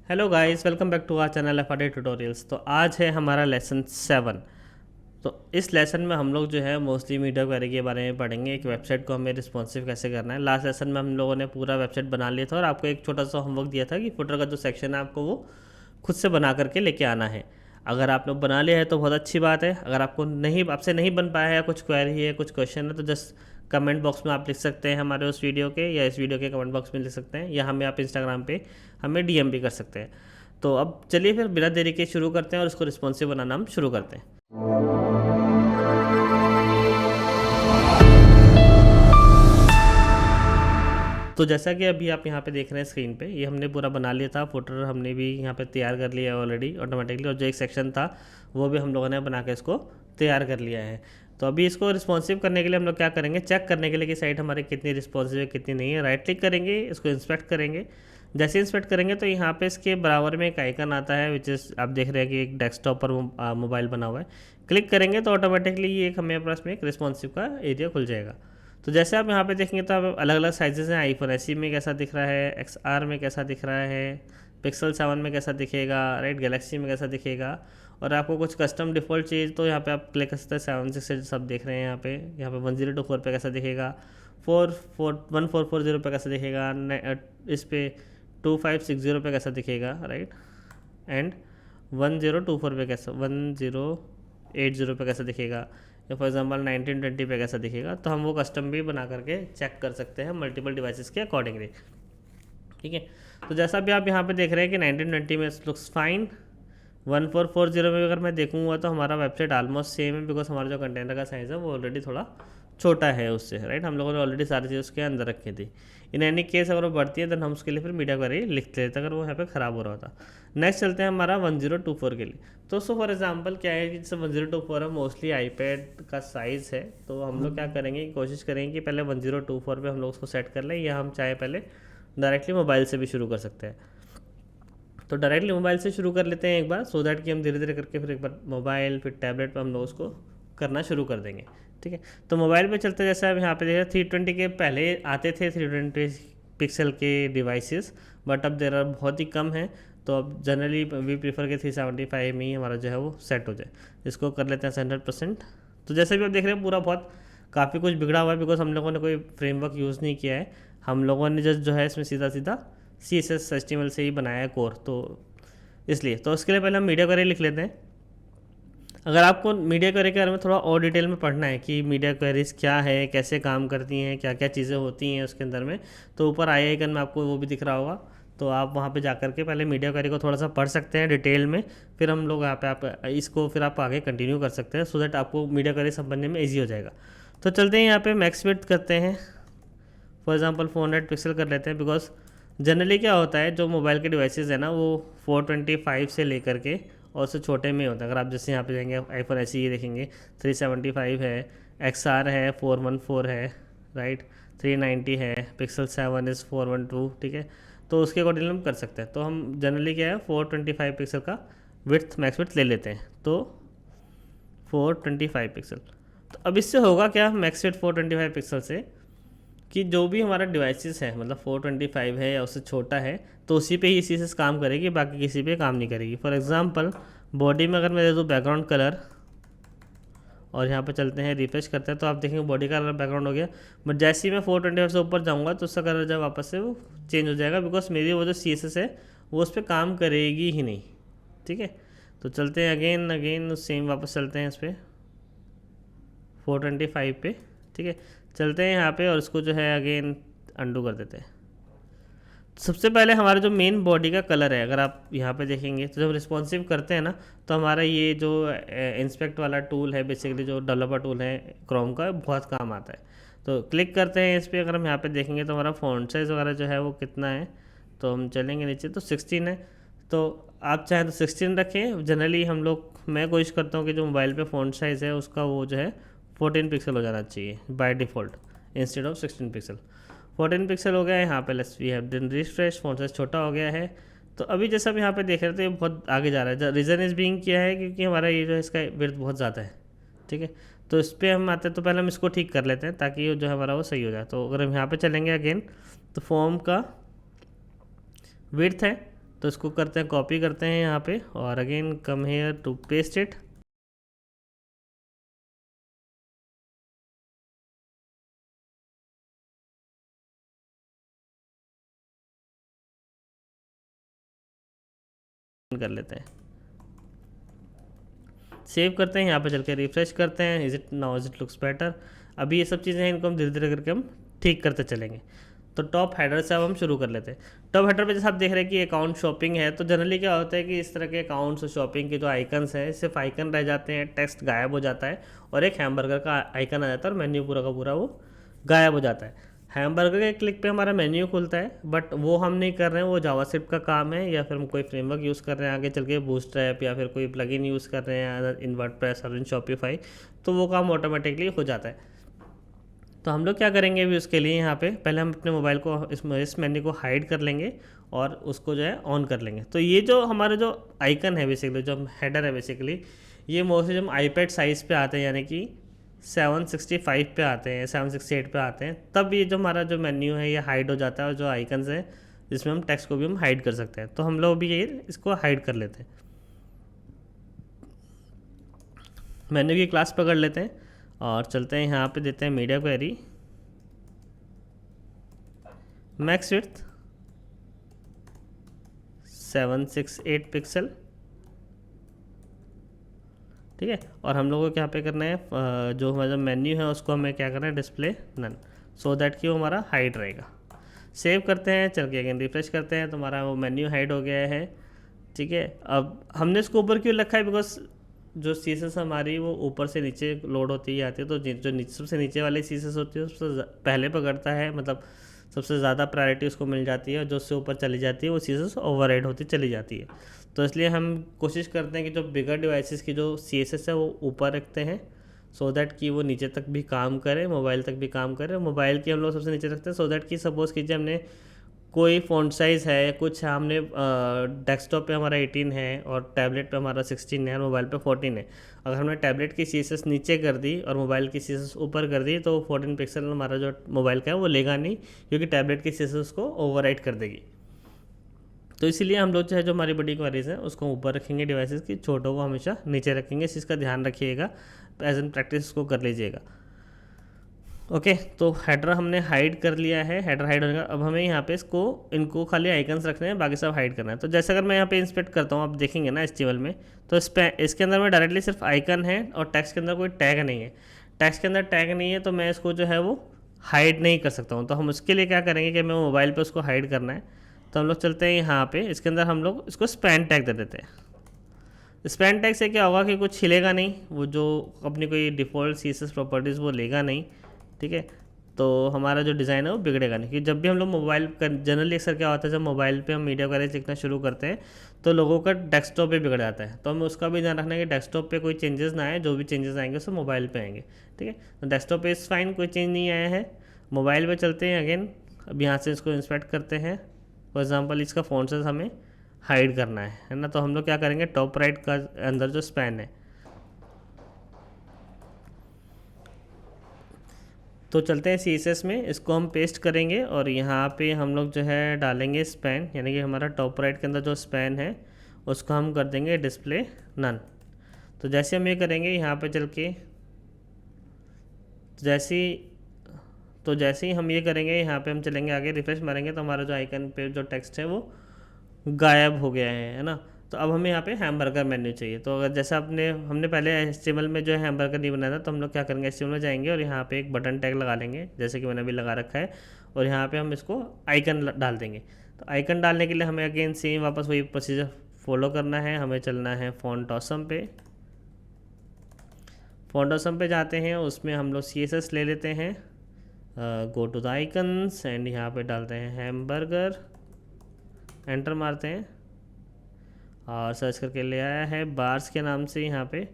Hello guys, welcome back to our channel एफआरडे tutorials. तो आज है हमारा लेसन 7। तो इस लेसन में हम लोग जो है मोस्टली मीडिया क्वेरी के बारे में पढ़ेंगे। एक वेबसाइट को हमें रिस्पॉन्सिव कैसे करना है। लास्ट लेसन में हम लोगों ने पूरा वेबसाइट बना लिया था और आपको एक छोटा सा होमवर्क दिया था कि फुटर का जो सेक्शन है आपको वो खुद से बना करके लेके आना है। अगर आप लोग बना लिया है तो बहुत अच्छी बात है। अगर आपसे नहीं बन पाया है, कुछ क्वेरी है, कुछ क्वेश्चन है, तो जस्ट कमेंट बॉक्स में आप लिख सकते हैं हमारे उस वीडियो के, या इस वीडियो के कमेंट बॉक्स में लिख सकते हैं, या हमें आप इंस्टाग्राम पे हमें डीएम भी कर सकते हैं। तो अब चलिए फिर बिना देरी के शुरू करते हैं और इसको रिस्पॉन्सिव बनाना हम शुरू करते हैं। तो जैसा कि अभी आप यहाँ पे देख रहे हैं स्क्रीन पे, ये हमने पूरा बना लिया था। फुटर हमने भी यहाँ पे तैयार कर लिया है ऑलरेडी ऑटोमेटिकली, और जो एक सेक्शन था वो भी हम लोगों ने बना के इसको तैयार कर लिया है। तो अभी इसको रिस्पॉन्सिव करने के लिए हम लोग क्या करेंगे, चेक करने के लिए कि साइट हमारी कितनी रिस्पॉन्सिव है कितनी नहीं है, राइट क्लिक करेंगे, इसको इंस्पेक्ट करेंगे। जैसे इंस्पेक्ट करेंगे तो यहाँ पे इसके बराबर में एक आइकन आता है, विच इज़ आप देख रहे हैं कि एक डेस्कटॉप पर मोबाइल बना हुआ है। क्लिक करेंगे तो ऑटोमेटिकली ये एक हमें पास में एक रिस्पॉन्सिव का एरिया खुल जाएगा। तो जैसे आप यहाँ पे देखेंगे तो आप अलग अलग साइजेस हैं। आईफोन एसई में कैसा दिख रहा है, एक्सआर में कैसा दिख रहा है, पिक्सल 7 में कैसा दिखेगा, राइट, गैलेक्सी में कैसा दिखेगा। और आपको कुछ कस्टम डिफ़ॉल्ट चीज़ तो यहाँ पे आप क्लिक कर सकते हैं। 7 6 सब देख रहे हैं यहाँ पे 1024 पे कैसा दिखेगा, 1440 पे कैसा दिखेगा, इस पे 2560 पे कैसा दिखेगा, राइट, एंड 1024 पे कैसा 1080 पे कैसा दिखेगा, या फॉर एग्जांपल 1920 पे कैसा दिखेगा। तो हम वो कस्टम भी बना करके चेक कर सकते हैं मल्टीपल डिवाइसेस के अकॉर्डिंगली, ठीक है। तो जैसा भी आप यहाँ पे देख रहे हैं कि 1920 में लुक्स फाइन। 1440 में अगर मैं देखूँगा तो हमारा वेबसाइट ऑलमोस्ट सेम है, बिकॉज हमारा जो कंटेनर का साइज़ है वो ऑलरेडी थोड़ा छोटा है उससे, राइट। हम लोगों ने ऑलरेडी सारी चीज़ उसके अंदर रखी थी। इन एनी केस अगर वो बढ़ती है देन हम उसके लिए फिर मीडिया क्वेरी लिखते लेते अगर वो यहाँ पे ख़राब हो रहा होता। नेक्स्ट चलते हैं हमारा 1024 के लिए। तो सो फॉर एग्जांपल क्या है कि जैसे 1024 है मोस्टली आईपैड का साइज़ है, तो हम लोग क्या करेंगे, कोशिश करेंगे कि पहले 1024 पे हम लोग उसको सेट कर लें, या हम चाहे पहले डायरेक्टली मोबाइल से भी शुरू कर सकते हैं। तो डायरेक्टली मोबाइल से शुरू कर लेते हैं एक बार, सो दैट कि हम धीरे धीरे करके फिर एक बार मोबाइल फिर टैबलेट पर हम लोग उसको करना शुरू कर देंगे, ठीक है। तो मोबाइल पे चलते जैसे अब यहाँ पे देखिए 320 के पहले आते थे 320 पिक्सल के डिवाइसेस, बट अब देर बहुत ही कम है। तो अब जनरली वी प्रीफर के 375 में ही हमारा जो है वो सेट हो जाए। इसको कर लेते हैं 100%। तो जैसे भी आप देख रहे हैं पूरा बहुत काफ़ी कुछ बिगड़ा हुआ है, बिकॉज हम लोगों ने कोई फ्रेमवर्क यूज़ नहीं किया है। हम लोगों ने जस्ट जो है इसमें सीधा सीधा CSS HTML से ही बनाया है कोर, तो इसलिए तो इसके लिए पहले हम मीडिया क्वेरी लिख लेते हैं। अगर आपको मीडिया क्वेरी के बारे में थोड़ा और डिटेल में पढ़ना है कि मीडिया क्वेरीज क्या है, कैसे काम करती हैं, क्या क्या चीज़ें होती हैं उसके अंदर में, तो ऊपर आई आइकन में आपको वो भी दिख रहा होगा। तो आप वहाँ पे जाकर के पहले मीडिया क्वेरी को थोड़ा सा पढ़ सकते हैं डिटेल में, फिर हम लोग यहाँ पे आप इसको फिर आप आगे कंटिन्यू कर सकते हैं, सो दैट आपको मीडिया क्वेरी समझने में ईजी हो जाएगा। तो चलते हैं यहाँ पे मैक्स विड्थ करते हैं, फॉर एग्जांपल 400 पिक्सल कर लेते हैं, बिकॉज जनरली क्या होता है जो मोबाइल के डिवाइसेस है ना वो 425 से लेकर के और उससे छोटे में होता है। अगर आप जैसे यहाँ पे जाएंगे आईफोन ऐसे ही देखेंगे 375 है, XR है 414 है, राइट, 390 है, पिक्सल 7 इज़ 412, ठीक है। तो उसके अकॉर्डिंग हम कर सकते हैं। तो हम जनरली क्या है 425 पिक्सल का विड्थ मैक्स विड्थ ले लेते हैं, तो 425 पिक्सल। तो अब इससे होगा क्या मैक्स विड्थ 425 पिक्सल से, कि जो भी हमारा डिवाइसेस है मतलब 425 है या उससे छोटा है तो उसी पे ही CSS काम करेगी, बाकी किसी पे काम नहीं करेगी। फॉर एग्जांपल बॉडी में अगर मैं दे दूँ बैकग्राउंड कलर, और यहाँ पे चलते हैं रिफ्रेश करते हैं, तो आप देखेंगे बॉडी का कलर बैकग्राउंड हो गया। बट जैसे ही मैं 425 से ऊपर जाऊँगा तो उसका कलर जब वापस से वो चेंज हो जाएगा, बिकॉज मेरी वो जो CSS है वो उस पर काम करेगी ही नहीं, ठीक है। तो चलते हैं अगेन अगेन सेम वापस चलते हैं इस पर 425 पे, ठीक है। चलते हैं यहाँ पे और इसको जो है अगेन अंडू कर देते हैं। सबसे पहले हमारा जो मेन बॉडी का कलर है, अगर आप यहाँ पे देखेंगे तो जब रिस्पॉन्सिव करते हैं ना तो हमारा ये जो इंस्पेक्ट वाला टूल है, बेसिकली जो डेवलपर टूल है क्रोम का, बहुत काम आता है। तो क्लिक करते हैं इस पर, अगर हम यहाँ पे देखेंगे तो हमारा फ़ॉन्ट साइज़ वगैरह जो है वो कितना है, तो हम चलेंगे नीचे तो 16 है। तो आप चाहें तो 16 रखें। जनरली मैं कोशिश करता हूँ कि जो मोबाइल पे फ़ॉन्ट साइज़ है उसका वो जो है 14 पिक्सल हो जाना चाहिए by default, instead of 16 pixel. 14 pixel हो गया है यहाँ पे। Let's we have done refresh, font size छोटा हो गया है। तो अभी जैसा भी यहाँ पे देख रहे थे बहुत आगे जा रहा है। रीज़न इज़ बीइंग किया है क्योंकि हमारा ये जो है इसका विड्थ बहुत ज़्यादा है, ठीक है। तो इस पर हम आते हैं तो पहले हम इसको ठीक कर लेते हैं ताकि जो हमारा वो सही हो जाए। तो अगर हम यहाँ पे चलेंगे अगेन, तो फॉर्म का विड्थ है तो इसको करते हैं, कॉपी करते हैं यहाँ पे और again come here to paste it. कर लेते हैं, सेव करते हैं, यहाँ पे चल के रिफ्रेश करते हैं। Is it now, is it looks better. अभी ये सब चीज़ें हैं, इनको हम धीरे धीरे करके हम ठीक करते चलेंगे। तो टॉप हेडर से अब हम शुरू कर लेते हैं। टॉप हेडर पे जैसे आप देख रहे हैं कि अकाउंट शॉपिंग है, तो जनरली क्या होता है कि इस तरह के अकाउंट्स और शॉपिंग के जो आइकन्स हैं सिर्फ आइकन रह जाते हैं, टेक्स्ट गायब हो जाता है और एक हैमबर्गर का आइकन आ जाता है और मेन्यू पूरा का पूरा वो गायब हो जाता है। हैमबर्गर के क्लिक पे हमारा मेन्यू खुलता है, बट वो हम नहीं कर रहे हैं, वो जावास्क्रिप्ट का काम है, या फिर हम कोई फ्रेमवर्क यूज़ कर रहे हैं आगे चल के, बूटस्ट्रैप या फिर कोई प्लगइन यूज़ कर रहे हैं इन वर्डप्रेस और इन शॉपिफाई, तो वो काम ऑटोमेटिकली हो जाता है। तो हम लोग क्या करेंगे अभी उसके लिए, यहाँ पे पहले हम अपने मोबाइल को इस मेन्यू को हाइड कर लेंगे और उसको जो है ऑन कर लेंगे। तो ये जो हमारे जो आइकन है बेसिकली, जो हेडर है बेसिकली, ये मोस्टली जब आईपैड साइज़ पे आते हैं, यानी कि 765 पे आते हैं, 768 पे आते हैं, तब ये जो हमारा जो मेन्यू है ये हाइड हो जाता है और जो आइकन्स हैं जिसमें हम टेक्स्ट को भी हम हाइड कर सकते हैं। तो हम लोग भी ये इसको हाइड कर लेते हैं। मेन्यू की क्लास पकड़ लेते हैं और चलते हैं यहाँ पे देते हैं media query, max width 768 pixel, ठीक है। और हम लोगों को क्या पे करना है, जो हमारा मेन्यू है उसको हमें क्या करना है, डिस्प्ले नन, सो दैट कि वो हमारा हाइड रहेगा। सेव करते हैं, चल के अगेन रिफ्रेश करते हैं तो हमारा वो मेन्यू हाइड हो गया है, ठीक है। अब हमने इसको ऊपर क्यों रखा है, बिकॉज जो सीसेस हमारी वो ऊपर से नीचे लोड होती ही आती है, तो जो सबसे नीचे वाली सीसेस होती है उससे पहले पकड़ता है, मतलब सबसे ज़्यादा प्रायोरिटी उसको मिल जाती है, और जो उससे ऊपर चली जाती है वो सीसेस ओवरराइड होती चली जाती है। तो इसलिए हम कोशिश करते हैं कि जो बिगर डिवाइसेस की जो सीएसएस है वो ऊपर रखते हैं, सो दैट कि वो नीचे तक भी काम करे, मोबाइल तक भी काम करे। मोबाइल की हम लोग सबसे नीचे रखते हैं, सो दैट कि सपोज़ कीजिए हमने कोई फ़ॉन्ट साइज़ है कुछ, हमने डेस्कटॉप पे हमारा 18 है और टैबलेट पे हमारा 16 है और मोबाइल पे 14 है। अगर हमने टैबलेट की सीएसएस नीचे कर दी और मोबाइल की सीएसएस ऊपर कर दी, तो 14 पिक्सल हमारा जो मोबाइल का है वो लेगा नहीं, क्योंकि टैबलेट की सीएसएस को ओवरराइट कर देगी। तो इसीलिए हम लोग जो हमारी बड़ी क्वेरीज हैं उसको ऊपर रखेंगे डिवाइसेस की, छोटों को हमेशा नीचे रखेंगे। इस चीज़ का ध्यान रखिएगा, एज एन प्रैक्टिस को कर लीजिएगा। ओके, तो हेडर हमने हाइड कर लिया है, हेडर हाइड होने का। अब हमें यहाँ पे इनको खाली आइकन्स रखने हैं, बाकी सब हाइड करना है। तो जैसे अगर मैं यहाँ पे इंस्पेक्ट करता हूँ, आप देखेंगे ना HTML में, तो इसके अंदर में डायरेक्टली सिर्फ आइकन है और टेक्स्ट के अंदर कोई टैग नहीं है। टेक्स्ट के अंदर टैग नहीं है तो मैं इसको जो है वो हाइड नहीं कर सकता हूँ। तो हम उसके लिए क्या करेंगे कि हमें मोबाइल पर उसको हाइड करना है, तो हम लोग चलते हैं यहाँ पे, इसके अंदर हम लोग इसको स्पैन टैग दे देते हैं। स्पैन टैग से क्या होगा कि कुछ हिलेगा नहीं, वो जो अपनी कोई डिफ़ॉल्ट CSS प्रॉपर्टीज़ वो लेगा नहीं, ठीक है। तो हमारा जो डिज़ाइन है वो बिगड़ेगा नहीं, क्योंकि जब भी हम लोग मोबाइल का जनरली अक्सर क्या होता है, जब मोबाइल पे हम मीडिया वगैरह लिखना शुरू करते हैं तो लोगों का डेस्कटॉप पे बिगड़ जाता है। तो हमें उसका भी ध्यान रखना है कि डेस्कटॉप पे कोई चेंजेस ना आए, जो भी चेंजेस आएंगे उससे मोबाइल पे आएंगे, ठीक है। तो डेस्कटॉप पे इज़ फाइन, कोई चेंज नहीं आया है। मोबाइल पे चलते हैं अगेन, अब यहाँ से इसको इंस्पेक्ट करते हैं। फॉर एग्जाम्पल इसका फ़ॉन्ट साइज हमें हाइड करना है ना, तो हम लोग क्या करेंगे, टॉप राइट का अंदर जो स्पैन है, तो चलते हैं CSS में, इसको हम पेस्ट करेंगे और यहाँ पे हम लोग जो है डालेंगे स्पैन, यानी कि हमारा टॉप राइट के अंदर जो स्पैन है उसको हम कर देंगे डिस्प्ले नन। तो जैसे हम ये करेंगे यहाँ पे चल के, जैसे ही हम ये करेंगे, यहाँ पे हम चलेंगे आगे, रिफ्रेश मारेंगे तो हमारा जो आइकन पे जो टेक्स्ट है वो गायब हो गया है ना। तो अब हमें यहाँ पे हैमबर्गर मेन्यू चाहिए। तो अगर जैसा हमने पहले HTML में जो है हैमबर्गर नहीं बनाया था, तो हम लोग क्या करेंगे, HTML में जाएंगे और यहाँ पे एक बटन टैग लगा लेंगे, जैसे कि मैंने अभी लगा रखा है, और यहाँ पे हम इसको आइकन डाल देंगे। तो आइकन डालने के लिए हमें अगेन सेम वापस वही प्रोसीजर फॉलो करना है। हमें चलना है फॉन्ट ऑसम पे, फॉन्ट ऑसम पे जाते हैं, उसमें हम लोग CSS ले लेते हैं, go to the icons and यहाँ पे डालते हैं हैमबर्गर, एंटर मारते हैं और सर्च करके ले आया है बार्स के नाम से। यहाँ पे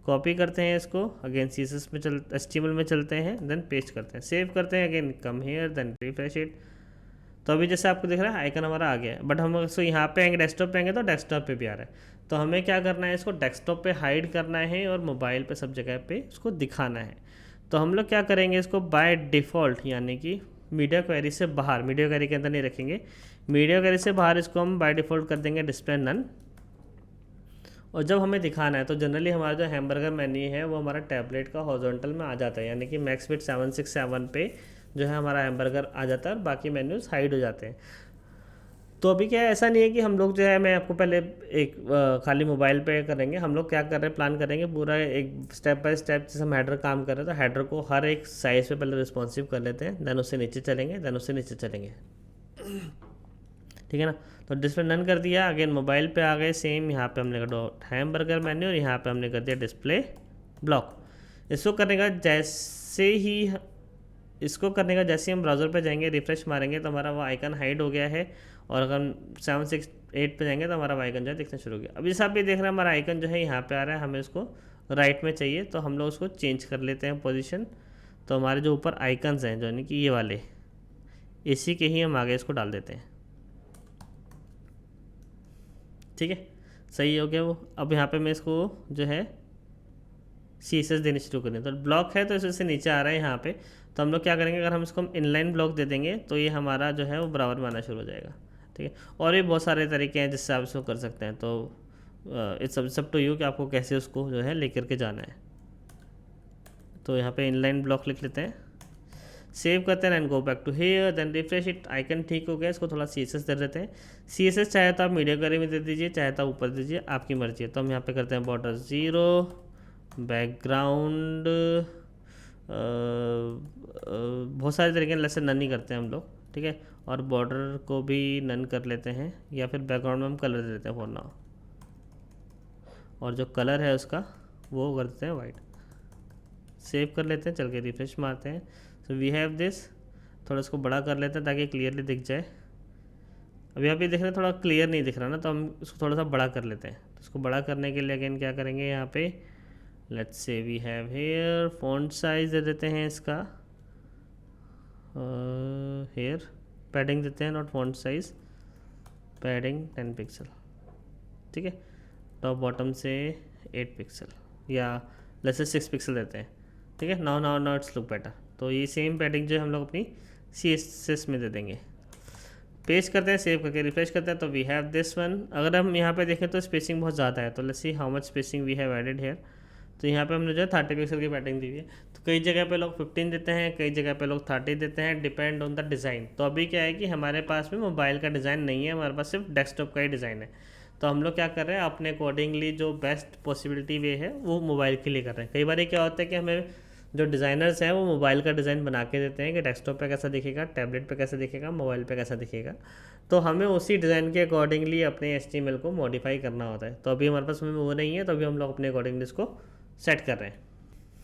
कॉपी करते हैं इसको, अगेन CSS में HTML में चलते हैं, देन पेस्ट करते हैं, सेव करते हैं, again come here, then refresh it. तो अभी जैसे आपको दिख रहा है आइकन हमारा आ गया है, बट हम इसको यहाँ पे आएंगे, डेस्कटॉप पे आएंगे तो डेस्कटॉप पे भी आ रहा है। तो हमें क्या करना है, इसको डेस्कटॉप पे हाइड करना है और मोबाइल पे सब जगह पे उसको दिखाना है। तो हम लोग क्या करेंगे, इसको बाय डिफ़ॉल्ट यानी कि मीडिया क्वेरी से बाहर, मीडिया क्वेरी के अंदर नहीं रखेंगे, मीडिया वगैरह से बाहर इसको हम बाय डिफ़ॉल्ट कर देंगे डिस्प्ले नन। और जब हमें दिखाना है तो जनरली हमारा जो हैमबर्गर मेन्यू है वो हमारा टैबलेट का हॉरिजॉन्टल में आ जाता है, यानी कि मैक्स बिट 767 पे जो है हमारा हैमबर्गर आ जाता है और बाकी मेन्यूज़ हाइड हो जाते हैं। तो अभी क्या है, ऐसा नहीं है कि हम लोग जो है, मैं आपको पहले एक खाली मोबाइल पे करेंगे। हम लोग क्या कर रहे हैं, प्लान करेंगे पूरा एक स्टेप बाय स्टेप। जैसे हम हेडर काम कर रहे हैं तो हेडर को हर एक साइज़ पे पहले रिस्पॉन्सिव कर लेते हैं, देन उससे नीचे चलेंगे, देन उससे नीचे चलेंगे, ठीक है ना। तो डिस्प्ले नन कर दिया, अगेन मोबाइल पे आ गए, सेम यहाँ पे हमने कर हैमबर्गर मेन्यू और यहाँ पे हमने कर दिया डिस्प्ले ब्लॉक। इसको करने का जैसे ही इसको करने का जैसे ही हम ब्राउज़र पे जाएंगे, रिफ्रेश मारेंगे तो हमारा वो आइकन हाइड हो गया है। और अगर हम 768 पे जाएंगे तो हमारा आइकन जो है दिखना शुरू हो गया। अभी जैसे आप ये देख रहे हैं हमारा आइकन जो है यहाँ पे आ रहा है, हमें उसको राइट में चाहिए तो हम लोग उसको चेंज कर लेते हैं पोजीशन। तो हमारे जो ऊपर आइकन्स हैं जो यानी कि ये वाले, इसी के ही हम आगे इसको डाल देते हैं, ठीक है। सही हो गया वो। अब यहाँ पे मैं इसको जो है CSS देने शुरू करें, तो ब्लॉक है तो इससे नीचे आ रहा है यहाँ पे। तो हम लोग क्या करेंगे, अगर हम इसको इनलाइन ब्लॉक दे देंगे तो ये हमारा जो है वो बराबर में आना शुरू हो जाएगा, ठीक है। और भी बहुत सारे तरीके हैं जिससे आप इसको कर सकते हैं। तो इट्स सब टू यू कि आपको कैसे उसको जो है लेकर के जाना है। तो यहाँ पे इनलाइन ब्लॉक लिख लेते हैं, सेव करते हैं and go back to here, then refresh it. Icon ठीक हो गया, इसको थोड़ा CSS दे देते हैं। CSS चाहे तो आप मीडिया कलर में दे दीजिए, चाहे तो ऊपर दीजिए, आपकी मर्जी है। तो हम यहाँ पे करते हैं बॉर्डर 0, बैकग्राउंड बहुत सारे तरीके जैसे नन ही करते हैं हम लोग, ठीक है। और बॉर्डर को भी नन कर लेते हैं, या फिर बैकग्राउंड में हम कलर दे देते हैं फॉर नाउ। और जो कलर है उसका वो कर देते हैं वाइट। सेव कर लेते हैं, चल के रिफ्रेश मारते हैं। So we have this. थोड़ा इसको बड़ा कर लेते हैं ताकि क्लियरली दिख जाए। अभी आप ये देख रहे हैं थोड़ा क्लियर नहीं दिख रहा ना, तो हम इसको थोड़ा सा बड़ा कर लेते हैं। तो इसको बड़ा करने के लिए अगेन क्या करेंगे, यहाँ पे let's say we have here font size दे देते हैं इसका, हेयर पैडिंग देते हैं, not font size, padding 10 pixel, ठीक है। टॉप बॉटम से 8 पिक्सल या लेट्स से 6 पिक्सल देते हैं, ठीक है। Now now now it's look better. तो ये सेम पैडिंग जो हम लोग अपनी CSS में दे देंगे। पेस्ट करते हैं, सेव करके रिफ्रेश करते हैं तो वी हैव दिस वन। अगर हम यहाँ पे देखें तो स्पेसिंग बहुत ज़्यादा है, तो let's see how much spacing we have added here. तो यहाँ पे हमने जो है 30 पिक्सल की पैडिंग दी हुई है। तो कई जगह पे लोग 15 देते हैं, कई जगह पे लोग 30 देते हैं, डिपेंड ऑन द डिज़ाइन। तो अभी क्या है कि हमारे पास में मोबाइल का डिज़ाइन नहीं है, हमारे पास सिर्फ डेस्कटॉप का ही डिज़ाइन है। तो हम लोग क्या कर रहे हैं, अपने अकॉर्डिंगली जो बेस्ट पॉसिबिलिटी वे है वो मोबाइल के लिए कर रहे हैं। कई बार क्या होता है कि हमें जो डिज़ाइनर्स हैं वो मोबाइल का डिज़ाइन बना के देते हैं कि डेस्कटॉप पे कैसा दिखेगा, टैबलेट पे कैसा दिखेगा, मोबाइल पे कैसा दिखेगा। तो हमें उसी डिज़ाइन के अकॉर्डिंगली अपने HTML को मॉडिफाई करना होता है। तो अभी हमारे पास में वो नहीं है, तो अभी हम लोग अपने अकॉर्डिंगली इसको सेट कर रहे हैं।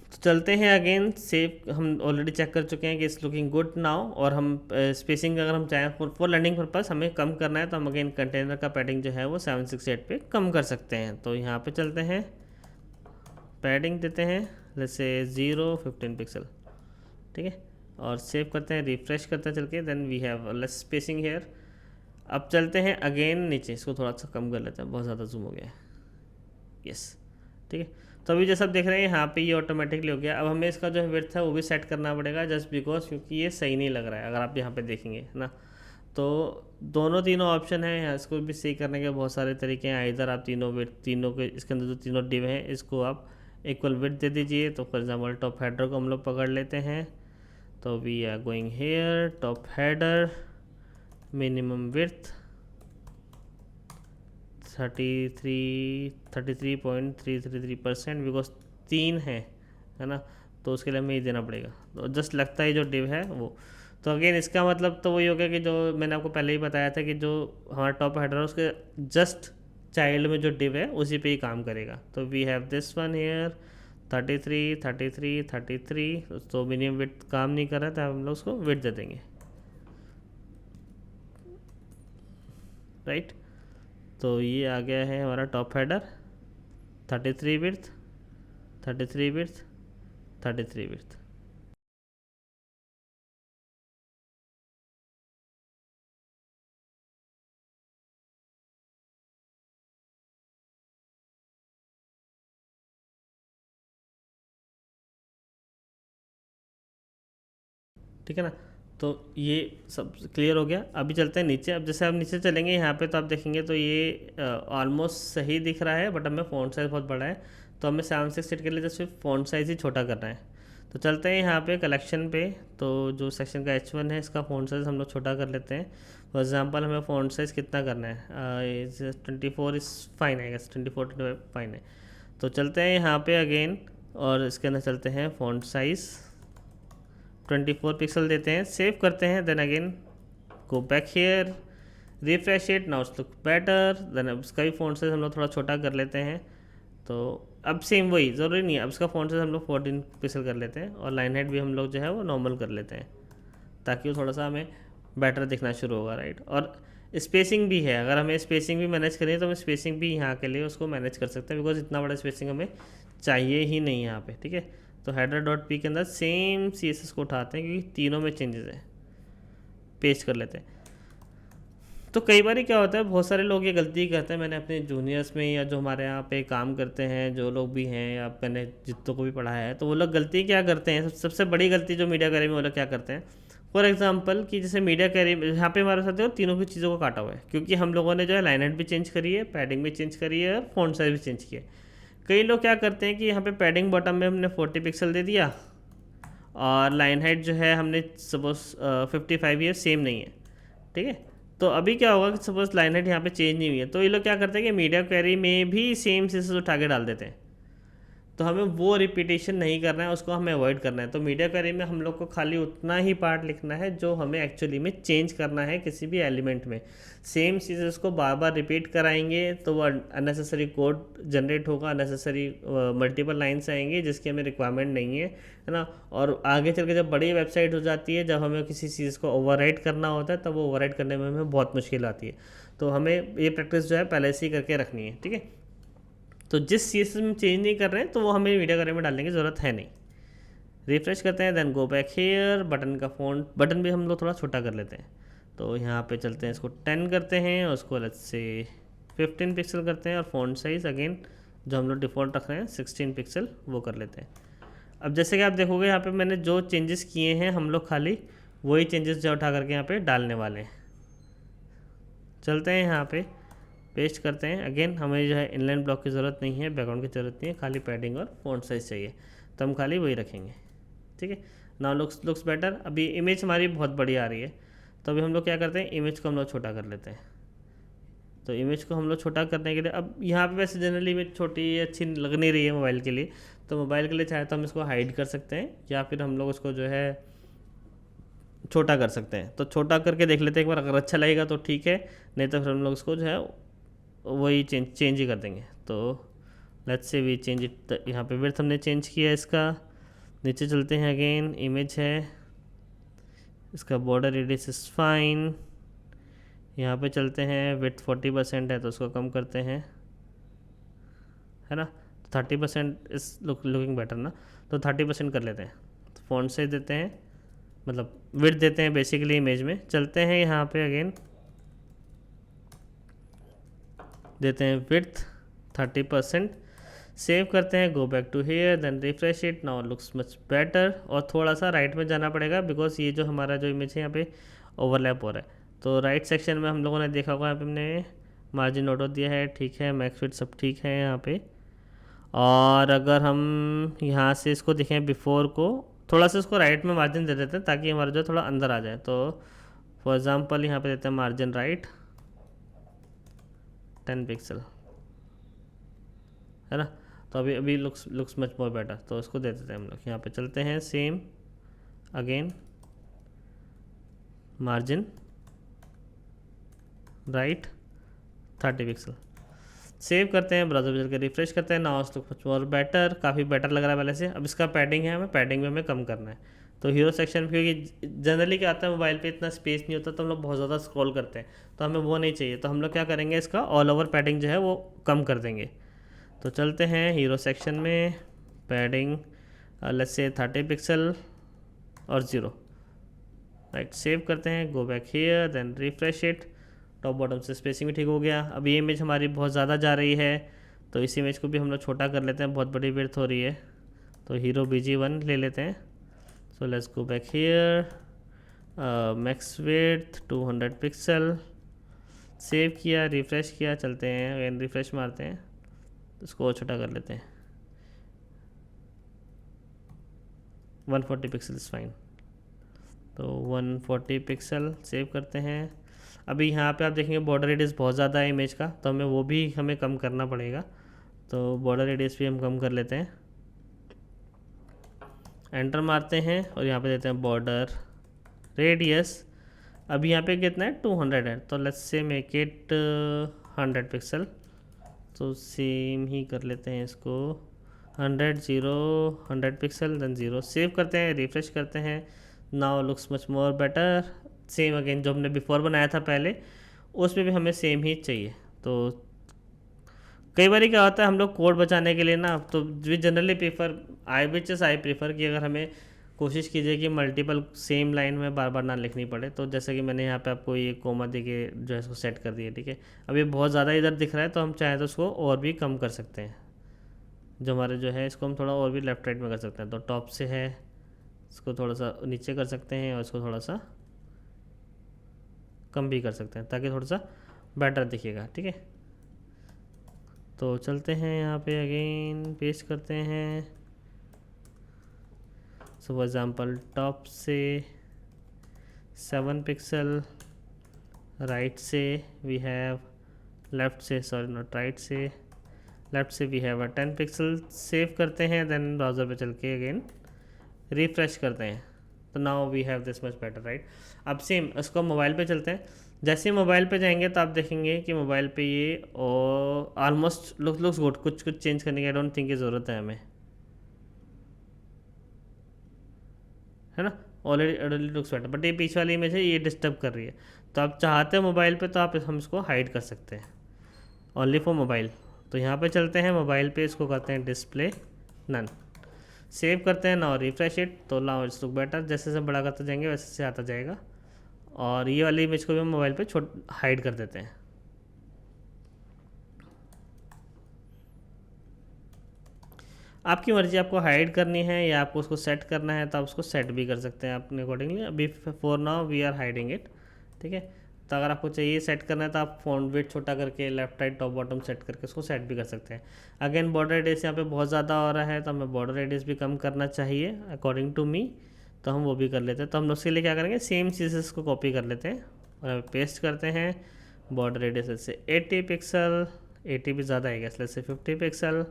तो चलते हैं अगेन सेव। हम ऑलरेडी चेक कर चुके हैं कि इट्स लुकिंग गुड नाउ। और हम स्पेसिंग अगर हम चाहें फॉर लर्निंग पर्पस हमें कम करना है तो हम अगेन कंटेनर का पैडिंग जो है वो 768 पे कम कर सकते हैं। तो यहाँ पे चलते हैं, पैडिंग देते हैं जैसे 0 15 पिक्सल, ठीक है। और सेव करते हैं, रिफ्रेश करते हैं चल के, then we have less spacing here. अब चलते हैं अगेन नीचे, इसको थोड़ा सा कम कर लेते हैं, बहुत ज़्यादा जूम हो गया है, यस, ठीक है। तो अभी जैसा आप देख रहे हैं यहाँ पे ये ऑटोमेटिकली हो गया। अब हमें इसका जो विड्थ है वो भी सेट करना पड़ेगा, जस्ट बिकॉज क्योंकि ये सही नहीं लग रहा है। अगर आप यहाँ पे देखेंगे है ना, तो दोनों तीनों ऑप्शन है यहाँ, इसको भी सही करने के बहुत सारे तरीके हैं। इधर आप तीनों विड्थ, तीनों के इसके अंदर जो तीनों डिव हैं इसको आप इक्वल विड्थ दे दीजिए। तो फॉर एग्जाम्पल टॉप हेडर को हम लोग पकड़ लेते हैं, तो we are going here top header minimum width 33.333%, because 3 है ना, तो उसके लिए हमें ये देना पड़ेगा। तो जस्ट लगता है जो डिव है वो। तो अगेन इसका मतलब तो वही हो गया कि जो मैंने आपको पहले ही बताया था कि जो हमारा टॉप हेडर है उसके जस्ट चाइल्ड में जो डिव है उसी पे ही काम करेगा। तो we have this one here 33 तो मिनिमम विड्थ काम नहीं कर रहा था, हम लोग उसको विड्थ दे देंगे, राइट। तो ये आ गया है हमारा top header 33 width 33 width 33 width. ठीक है ना। तो ये सब क्लियर हो गया। अभी चलते हैं नीचे। अब जैसे आप नीचे चलेंगे यहाँ पे तो आप देखेंगे तो ये ऑलमोस्ट सही दिख रहा है, बट हमें फ़ॉन्ट साइज़ बहुत बड़ा है, तो हमें 768 के लिए जैसे फ़ॉन्ट साइज़ ही छोटा करना है। तो चलते हैं यहाँ पे कलेक्शन पे, तो जो सेक्शन का H1 है इसका फ़ॉन्ट साइज़ हम लोग छोटा कर लेते हैं। फॉर एग्जांपल हमें फ़ॉन्ट साइज़ कितना करना है, 24 इज़ फाइन है, 24 फाइन है। तो चलते हैं यहाँ पे अगेन और इसके अंदर चलते हैं फ़ॉन्ट साइज़ 24 पिक्सल देते हैं, सेव करते हैं, then again go back here, refresh it, now it's look better. Then अब इसका भी फ़ॉन्ट साइज़ हम लोग थोड़ा छोटा कर लेते हैं। तो अब सेम वही, ज़रूरी नहीं है, अब इसका फ़ॉन्ट साइज़ हम लोग 14 पिक्सल कर लेते हैं और लाइन हाइट भी हम लोग जो है वो नॉर्मल कर लेते हैं, ताकि वो थोड़ा सा हमें बेटर दिखना शुरू होगा, राइट। और स्पेसिंग भी है, अगर हमें स्पेसिंग भी मैनेज करनी है तो हम स्पेसिंग भी यहाँ के लिए उसको मैनेज कर सकते हैं, बिकॉज इतना बड़ा स्पेसिंग हमें चाहिए ही नहीं यहाँ पे, ठीक है। तो हेडर डॉट पी के अंदर सेम CSS को उठाते हैं, क्योंकि तीनों में चेंजेस है, पेस्ट कर लेते हैं। तो कई बार क्या होता है, बहुत सारे लोग ये गलती करते हैं, मैंने अपने जूनियर्स में या जो हमारे यहाँ पे काम करते हैं जो लोग भी हैं, या मैंने जितनों को भी पढ़ाया है, तो वो लोग गलती क्या करते हैं, सबसे बड़ी गलती जो मीडिया कैरी में वो लोग क्या करते हैं, फॉर एग्जांपल कि जैसे मीडिया कैरी यहाँ पे हमारे साथ तीनों की चीज़ों को काटा हुआ है, क्योंकि हम लोगों ने जो है लाइन हाइट भी चेंज करी है, पैडिंग भी चेंज करी है और फ़ॉन्ट साइज भी चेंज किया है। कई लोग क्या करते हैं कि यहाँ पे पैडिंग बॉटम में हमने 40 पिक्सल दे दिया और लाइन हाइट जो है हमने सपोज 55 ये सेम नहीं है, ठीक है। तो अभी क्या होगा कि सपोज लाइन हाइट यहाँ पे चेंज नहीं हुई है, तो ये लोग क्या करते हैं कि मीडिया क्वेरी में भी सेम CSS उठा के डाल देते हैं। तो हमें वो रिपीटेशन नहीं करना है, उसको हमें अवॉइड करना है। तो मीडिया क्वेरी में हम लोग को खाली उतना ही पार्ट लिखना है जो हमें एक्चुअली में चेंज करना है किसी भी एलिमेंट में। सेम CSS को बार बार रिपीट कराएंगे तो वो अननेसेसरी कोड जनरेट होगा, अननेसेसरी मल्टीपल लाइन्स आएंगे जिसकी हमें रिक्वायरमेंट नहीं है ना। और आगे चल के जब बड़ी वेबसाइट हो जाती है, जब हमें किसी चीज़ को ओवरराइट करना होता है, तब वो ओवरराइट करने में हमें बहुत मुश्किल आती है। तो हमें ये प्रैक्टिस जो है पहले से ही करके रखनी है, ठीक है। तो जिस CSS में चेंज नहीं कर रहे हैं तो वो हमें मीडिया क्वेरी में डालने की ज़रूरत है नहीं। रिफ्रेश करते हैं, then go back here, button का फ़ॉन्ट, बटन भी हम लोग थोड़ा छोटा कर लेते हैं। तो यहाँ पे चलते हैं, इसको 10 करते हैं और उसको लेट्स से 15 पिक्सल करते हैं, और फ़ॉन्ट साइज़ अगेन जो हम लोग डिफ़ॉल्ट रख रहे हैं 16 पिक्सल वो कर लेते हैं। अब जैसे कि आप देखोगे यहाँ पे मैंने जो चेंजेस किए हैं, हम लोग खाली वही चेंजेस जो उठा करके यहाँ पे डालने वाले हैं। चलते हैं यहाँ पे पेस्ट करते हैं, अगेन हमें जो है इनलाइन ब्लॉक की ज़रूरत नहीं है, बैकग्राउंड की ज़रूरत नहीं है, खाली पैडिंग और फ़ॉन्ट साइज़ चाहिए, तो हम खाली वही रखेंगे, ठीक है। Now looks better. अभी इमेज हमारी बहुत बड़ी आ रही है, तो अभी हम लोग क्या करते हैं, इमेज को हम लोग छोटा कर लेते हैं। तो इमेज को हम लोग छोटा करने के लिए, अब यहाँ पे वैसे जनरली इमेज छोटी अच्छी लग नहीं रही है मोबाइल के लिए, तो मोबाइल के लिए चाहे तो हम इसको हाइड कर सकते हैं, या फिर हम लोग उसको जो है छोटा कर सकते हैं। तो छोटा करके देख लेते हैं एक बार, अगर अच्छा लगेगा तो ठीक है, नहीं तो फिर हम लोग उसको जो है वही चेंज ही कर देंगे। तो let's say we change it, यहाँ पे विड्थ हमने चेंज किया इसका। नीचे चलते हैं, अगेन इमेज है, इसका बॉर्डर रेडियस इज फाइन। यहाँ पे चलते हैं, विड्थ 40% है तो उसको कम करते हैं, है ना। 30% इज लुकिंग बेटर ना, तो 30% कर लेते हैं। तो फॉन्ट साइज देते हैं, मतलब विड्थ देते हैं बेसिकली इमेज में। चलते हैं यहाँ पे अगेन देते हैं विड्थ 30%, सेव करते हैं, go back to here, then refresh it, now looks much better. और थोड़ा सा राइट में जाना पड़ेगा, बिकॉज ये जो हमारा जो इमेज है यहाँ पे ओवरलैप हो रहा है। तो राइट सेक्शन में हम लोगों ने देखा होगा, यहाँ पे हमने मार्जिन ऑटो दिया है, ठीक है, मैक्स फिट सब ठीक है यहाँ पे। और अगर हम यहाँ से इसको देखें बिफोर को, थोड़ा सा इसको राइट में मार्जिन दे देते हैं ताकि हमारा जो थोड़ा अंदर आ जाए। तो फॉर एग्ज़ाम्पल यहाँ पे देते हैं मार्जिन राइट 10 पिक्सल, है ना। तो अभी लुक्स मच मोर बेटर, तो इसको दे देते हैं हम लोग। यहाँ पे चलते हैं, same again margin right 30 pixel, save करते हैं, ब्राउज़र में चल के रिफ्रेश करते हैं, now look much more better, काफ़ी बेटर लग रहा है पहले से। अब इसका पैडिंग है, हमें पैडिंग में हमें कम करना है। तो हीरो सेक्शन, क्योंकि जनरली क्या आता है मोबाइल पे इतना स्पेस नहीं होता, तो हम लोग बहुत ज़्यादा स्क्रॉल करते हैं, तो हमें वो नहीं चाहिए। तो हम लोग क्या करेंगे, इसका ऑल ओवर पैडिंग जो है वो कम कर देंगे। तो चलते हैं हीरो सेक्शन में, पैडिंग लेट्स से 30 पिक्सल और 0, राइट। सेव करते हैं, go back here, then refresh it, top bottom से स्पेसिंग भी ठीक हो गया। अब ये इमेज हमारी बहुत ज़्यादा जा रही है, तो इस इमेज को भी हम लोग छोटा कर लेते हैं, बहुत बड़ी विड्थ हो रही है। तो हीरो BG1 ले लेते हैं। So let's go back here, max width 200 pixel, save किया, रिफ़्रेश किया, चलते हैं अगेन, रिफ़्रेश मारते हैं, इसको और छोटा कर लेते हैं, 140 पिक्सल इज़ फाइन। तो 140 पिक्सल सेव करते हैं। अभी यहाँ पे आप देखेंगे बॉर्डर रेडियस बहुत ज़्यादा है इमेज का, तो हमें कम करना पड़ेगा। तो बॉर्डर रेडियस भी हम कम कर लेते हैं, एंटर मारते हैं और यहाँ पे देते हैं बॉर्डर रेडियस। अभी यहाँ पे कितना है, 200 है, तो let's say make it 100 pixel. तो सेम ही कर लेते हैं इसको, 100 पिक्सल, देन 0, सेव करते हैं, रिफ्रेश करते हैं। Now looks much more better. Same again जो हमने बिफोर बनाया था पहले, उसमें भी हमें सेम ही चाहिए। तो कई बार क्या होता है, हम लोग कोड बचाने के लिए ना, तो we generally prefer, I prefer कि अगर हमें कोशिश कीजिए कि मल्टीपल सेम लाइन में बार बार ना लिखनी पड़े। तो जैसे कि मैंने यहाँ पे आपको ये कोमा दे के जो है इसको सेट कर दिया, ठीक है। अब ये बहुत ज़्यादा इधर दिख रहा है, तो हम चाहें तो उसको और भी कम कर सकते हैं। जो हमारे जो है इसको हम थोड़ा और भी लेफ्ट राइट में कर सकते हैं। तो टॉप से है, इसको थोड़ा सा नीचे कर सकते हैं और इसको थोड़ा सा कम भी कर सकते हैं, ताकि थोड़ा सा बेटर दिखेगा, ठीक है। तो चलते हैं यहाँ पे अगेन, पेस्ट करते हैं। सो फॉर एग्ज़ाम्पल टॉप से 7 पिक्सल, राइट से वी हैव, लेफ़्ट से, सॉरी नॉट राइट से, लेफ़्ट से वी हैव 10 पिक्सल। सेव करते हैं, देन ब्राउज़र पे चल के अगेन रिफ़्रेश करते हैं। तो now we have this much better, right. अब सेम इसको मोबाइल पे चलते हैं। जैसे ही मोबाइल पे जाएंगे तो आप देखेंगे कि मोबाइल पे ये ऑलमोस्ट लुक्स गुड। कुछ चेंज करने की आई डोंट थिंक की ज़रूरत है हमें, है ना। ऑलरेडी लुक्स बेटर, बट ये पीछे वाली इमेज है, ये डिस्टर्ब कर रही है। तो आप चाहते हैं मोबाइल पे, तो हम इसको हाइड कर सकते हैं, ओनली फॉर मोबाइल। तो यहाँ पे चलते हैं मोबाइल पे, इसको करते हैं डिस्प्ले नन, सेव करते हैं। नाउ रिफ्रेश इट, तो नाउ इट्स लुक बेटर। जैसे जैसे बड़ा करते जाएंगे वैसे से आता जाएगा। और ये वाली इमेज को भी हम मोबाइल पे हाइड कर देते हैं। आपकी मर्जी, आपको हाइड करनी है या आपको उसको सेट करना है, तो आप उसको सेट भी कर सकते हैं अपने अकॉर्डिंगली। अभी for now we are hiding it, ठीक है। तो अगर आपको चाहिए सेट करना है, तो आप फॉन्ट वेट छोटा करके left right top bottom set करके उसको सेट भी कर सकते हैं। अगेन बॉर्डर रेडियस यहाँ पे बहुत ज़्यादा हो रहा है, तो हमें बॉर्डर रेडियस भी कम करना चाहिए अकॉर्डिंग टू मी। तो हम वो भी कर लेते हैं। तो हम उसके लिए क्या करेंगे, सेम चीज़ेस को कॉपी कर लेते हैं और पेस्ट करते हैं। बॉर्डर रेडियस से 80 पिक्सल, 80 भी ज़्यादा है इसलिए से 50 पिक्सल,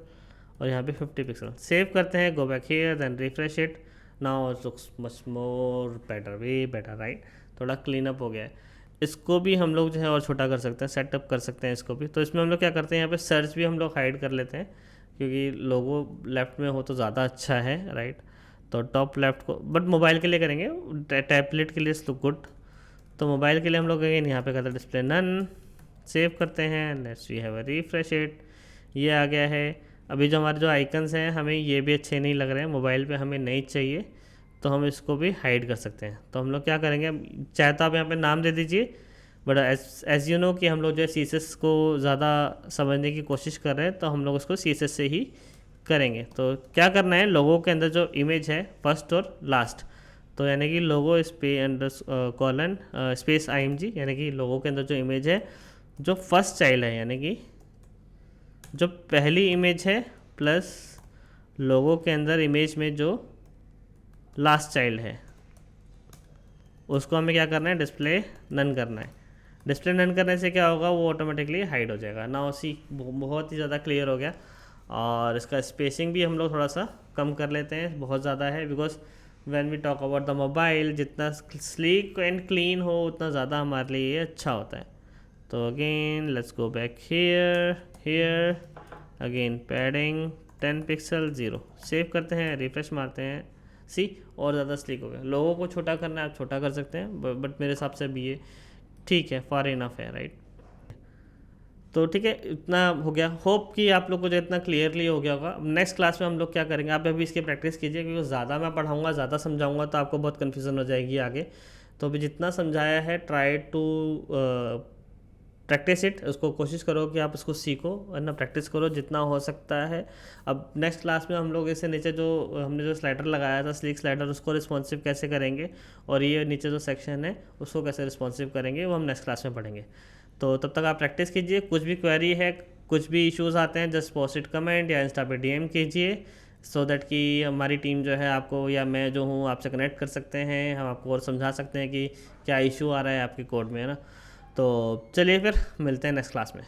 और यहाँ पे 50 पिक्सल। सेव करते हैं, go back here, then refresh it. Now it looks much more better, way better, right. थोड़ा क्लीन अप हो गया है। इसको भी हम लोग जो है और छोटा कर सकते हैं, सेटअप कर सकते हैं इसको भी। तो इसमें हम लोग क्या करते हैं, यहाँ पे सर्च भी हम लोग हाइड कर लेते हैं, क्योंकि लोगो लेफ्ट में हो तो ज़्यादा अच्छा है, राइट। तो टॉप लेफ्ट को, बट मोबाइल के लिए करेंगे, टैबलेट के लिए लुक गुड। तो मोबाइल के लिए हम लोग अगेन यहाँ पे करते हैं डिस्प्ले नन, सेव करते हैं, let's we have a refresh it, ये आ गया है। अभी जो हमारे जो आइकन्स हैं, हमें ये भी अच्छे नहीं लग रहे हैं, मोबाइल पे हमें नहीं चाहिए, तो हम इसको भी हाइड कर सकते हैं। तो हम लोग क्या करेंगे, चाहे तो आप यहाँ पे नाम दे दीजिए, बट एज यू नो कि हम लोग जो है सीएसएस को ज़्यादा समझने की कोशिश कर रहे हैं, तो हम लोग उसको सीएसएस से ही करेंगे। तो क्या करना है, लोगों के अंदर जो इमेज है फर्स्ट और लास्ट, तो यानी कि लोगो कॉलन स्पेस IMG, यानी कि लोगों के अंदर जो इमेज है, जो फर्स्ट चाइल्ड है, यानी कि जो पहली इमेज है, प्लस लोगों के अंदर इमेज में जो लास्ट चाइल्ड है, उसको हमें क्या करना है, डिस्प्ले नन करना है। डिस्प्ले नन करने से क्या होगा, वो ऑटोमेटिकली हाइड हो जाएगा ना। उसी बहुत ही ज़्यादा क्लियर हो गया। और इसका स्पेसिंग भी हम लोग थोड़ा सा कम कर लेते हैं, बहुत ज़्यादा है, because when we talk about the mobile, जितना स्लीक एंड क्लीन हो उतना ज़्यादा हमारे लिए ये अच्छा होता है। तो again let's go back here again, padding 10 pixel 0, save करते हैं, रिफ्रेश मारते हैं। सी और ज़्यादा स्लीक हो गया। लोगों को छोटा करना है, आप छोटा कर सकते हैं, बट मेरे हिसाब से भी ये ठीक है, फार इनफ है, राइट। तो ठीक है, इतना हो गया। होप कि आप लोग को जो इतना क्लियरली हो गया होगा। नेक्स्ट क्लास में हम लोग क्या करेंगे, आप अभी इसकी प्रैक्टिस कीजिए, क्योंकि ज़्यादा मैं पढ़ाऊँगा, ज़्यादा समझाऊँगा तो आपको बहुत कन्फ्यूज़न हो जाएगी आगे। तो अभी जितना समझाया है, ट्राई टू प्रैक्टिस इट, उसको कोशिश करो कि आप उसको सीखो, वरना प्रैक्टिस करो जितना हो सकता है। अब नेक्स्ट क्लास में हम लोग इससे नीचे जो हमने जो स्लाइडर लगाया था स्लीक स्लाइडर, उसको रिस्पॉन्सिव कैसे करेंगे और ये नीचे जो सेक्शन है उसको कैसे रिस्पॉन्सिव करेंगे वो हम नेक्स्ट क्लास में पढ़ेंगे। तो तब तक आप प्रैक्टिस कीजिए, कुछ भी क्वेरी है, कुछ भी इश्यूज़ आते हैं, जस्ट पोस्ट इट कमेंट या इंस्टा पे डीएम कीजिए, सो दैट कि हमारी टीम जो है आपको या मैं जो हूँ आपसे कनेक्ट कर सकते हैं, हम आपको और समझा सकते हैं कि क्या इशू आ रहा है आपके कोड में, है ना। तो चलिए फिर मिलते हैं नेक्स्ट क्लास में।